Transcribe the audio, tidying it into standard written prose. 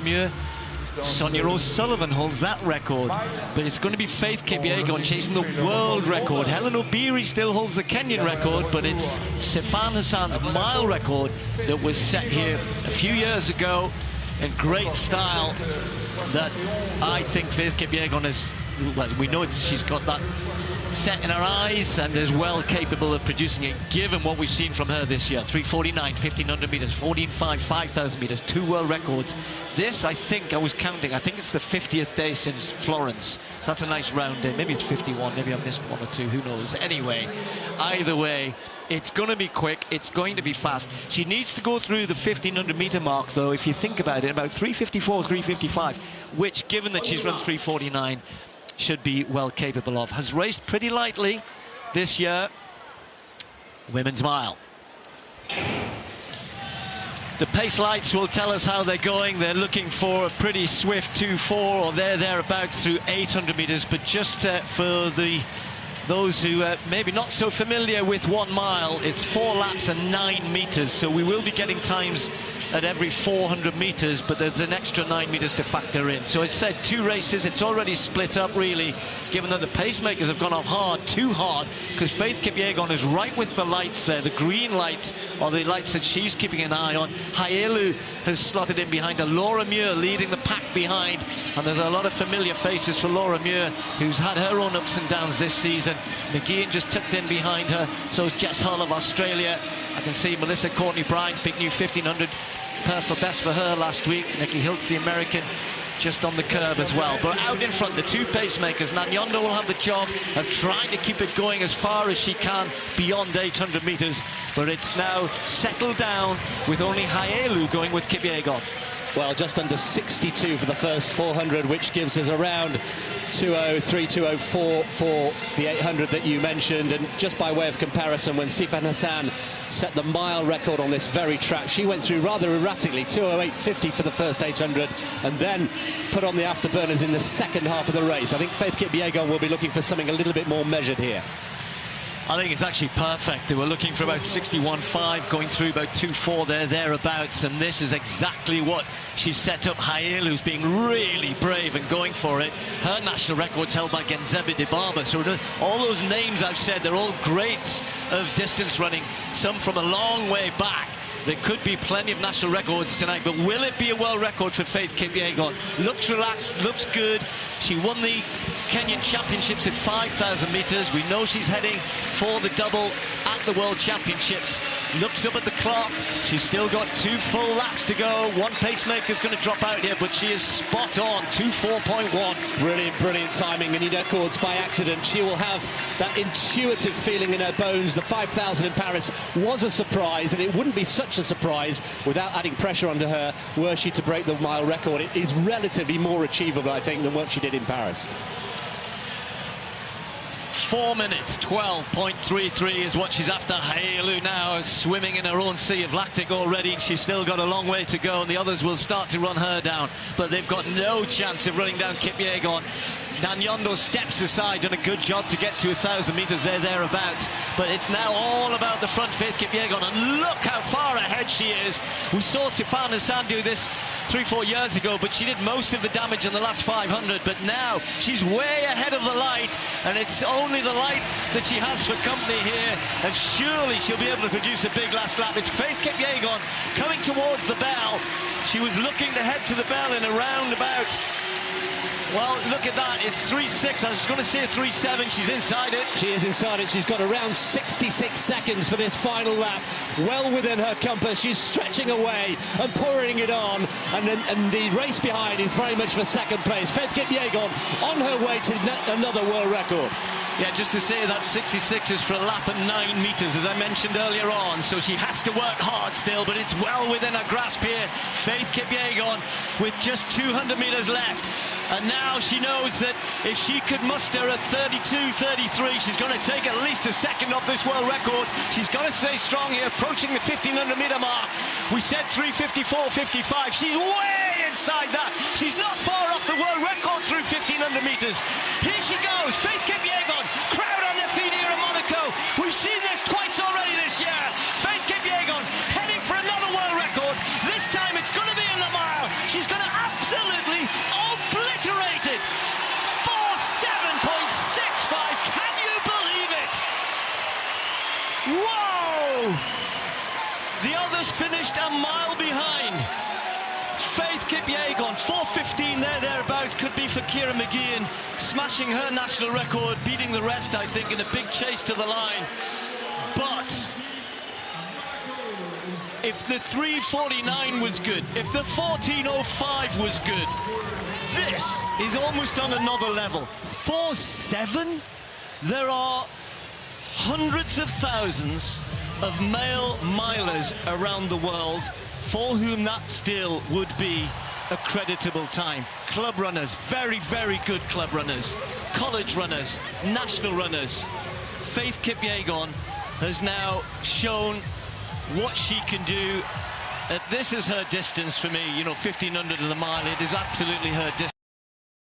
Muir. Sonia O'Sullivan holds that record, but it's going to be Faith Kipyegon chasing the world record. Helen Obiri still holds the Kenyan record, but it's Sifan Hassan's mile record that was set here a few years ago in great style, that I think Faith Kipyegon is, well, we know she's got that set in her eyes and is well capable of producing it, given what we've seen from her this year. 3:49, 1,500 meters, 14:5, 5,000 meters, 2 world records. This, I think, I was counting, I think it's the 50th day since Florence. So that's a nice round day. Maybe it's 51, maybe I've missed 1 or 2, who knows. Anyway, either way, it's going to be quick, it's going to be fast. She needs to go through the 1,500 meter mark, though, if you think about it, about 3:54, 3:55, which, given that she's run 3:49, should be well capable of. Has raced pretty lightly this year. Women's mile. The pace lights will tell us how they're going. They're looking for a pretty swift 2:4 or thereabouts through 800 meters, but just for those who maybe not so familiar with 1 mile, it's 4 laps and 9 meters, so we will be getting times at every 400 meters, but there's an extra 9 meters to factor in. So it's said 2 races, it's already split up really, given that the pacemakers have gone off hard, too hard, because Faith Kipyegon is right with the lights there. The green lights are the lights that she's keeping an eye on. Haelu has slotted in behind her. Laura Muir leading the pack behind, and there's a lot of familiar faces for Laura Muir, who's had her own ups and downs this season. McGeehan just tucked in behind her, so is Jess Hull of Australia. I can see Melissa Courtney Bryant, big new 1,500 personal best for her last week. Nikki Hiltz, the American, just on the curb as well. But out in front, the 2 pacemakers. Nanyondo will have the job of trying to keep it going as far as she can beyond 800 meters, but it's now settled down with only Haelu going with Kipyegon. Well, just under 62 for the first 400, which gives us around 2:03, 2:04 for the 800 that you mentioned. And just by way of comparison, when Sifan Hassan set the mile record on this very track, she went through rather erratically, 2:08.50 for the first 800, and then put on the afterburners in the second half of the race. I think Faith Kipyegon will be looking for something a little bit more measured here. I think it's actually perfect. They were looking for about 61.5, going through about 2:4 thereabouts, and this is exactly what she's set up. Haelu's being really brave and going for it. Her national record's held by Genzebe Dibaba, so all those names I've said, they're all greats of distance running, some from a long way back. There could be plenty of national records tonight, but will it be a world record for Faith Kipyegon? Looks relaxed, looks good. She won the Kenyan Championships at 5,000 meters. We know she's heading for the double at the World Championships. Looks up at the clock. She's still got 2 full laps to go. 1 pacemaker's going to drop out here, but she is spot on, 2:4.1. Brilliant, brilliant timing, and you don't call it by accident. She will have that intuitive feeling in her bones. The 5,000 in Paris was a surprise, and it wouldn't be such a surprise without adding pressure onto her were she to break the mile record. It is relatively more achievable, I think, than what she did in Paris. 4 minutes, 12.33 is what she's after. Haelu now is swimming in her own sea of lactic already. She's still got a long way to go, and the others will start to run her down, but they've got no chance of running down Kipyegon. Nanyondo steps aside, done a good job to get to 1,000 meters thereabouts, but it's now all about the front, Faith Kipyegon, and look how far ahead she is. We saw Sifan Hassan do this 3-4 years ago, but she did most of the damage in the last 500, but now she's way ahead of the light, and it's only the light that she has for company here, and surely she'll be able to produce a big last lap. It's Faith Kipyegon coming towards the bell. She was looking to head to the bell in a roundabout. Well, look at that, it's 3.6, I was going to say 3.7, she's inside it. She is inside it, she's got around 66 seconds for this final lap, well within her compass. She's stretching away and pouring it on, and the race behind is very much for second place. Faith Kipyegon on her way to another world record. Yeah, just to say that 66 is for a lap and 9 meters, as I mentioned earlier on, so she has to work hard still, but it's well within her grasp here. Faith Kipyegon with just 200 meters left. And now she knows that if she could muster a 32-33, she's going to take at least a second off this world record. She's got to stay strong here, approaching the 1,500 meter mark. We said 3:54.55. She's way inside that. She's not far off the world record through 1,500 meters. Here she goes, Faith Kipyegon. Crowd on their feet here in Monaco. We've seen this twice already this year. Faith Kipyegon heading for another world record. This time it's going to be in the mile. She's going to absolutely obliterated. 4:7.65. Can you believe it? Whoa! The others finished a mile behind. Faith Kipyegon, 4:15 thereabouts, could be for Kira McGeehan, smashing her national record, beating the rest, I think, in a big chase to the line. But if the 3:49 was good, if the 14:05 was good, this is almost on another level. 4:7? There are hundreds of thousands of male milers around the world for whom that still would be a creditable time. Club runners, very, very good club runners, college runners, national runners. Faith Kipyegon has now shown what she can do. This is her distance for me, you know, 1500 of the mile. It is absolutely her distance.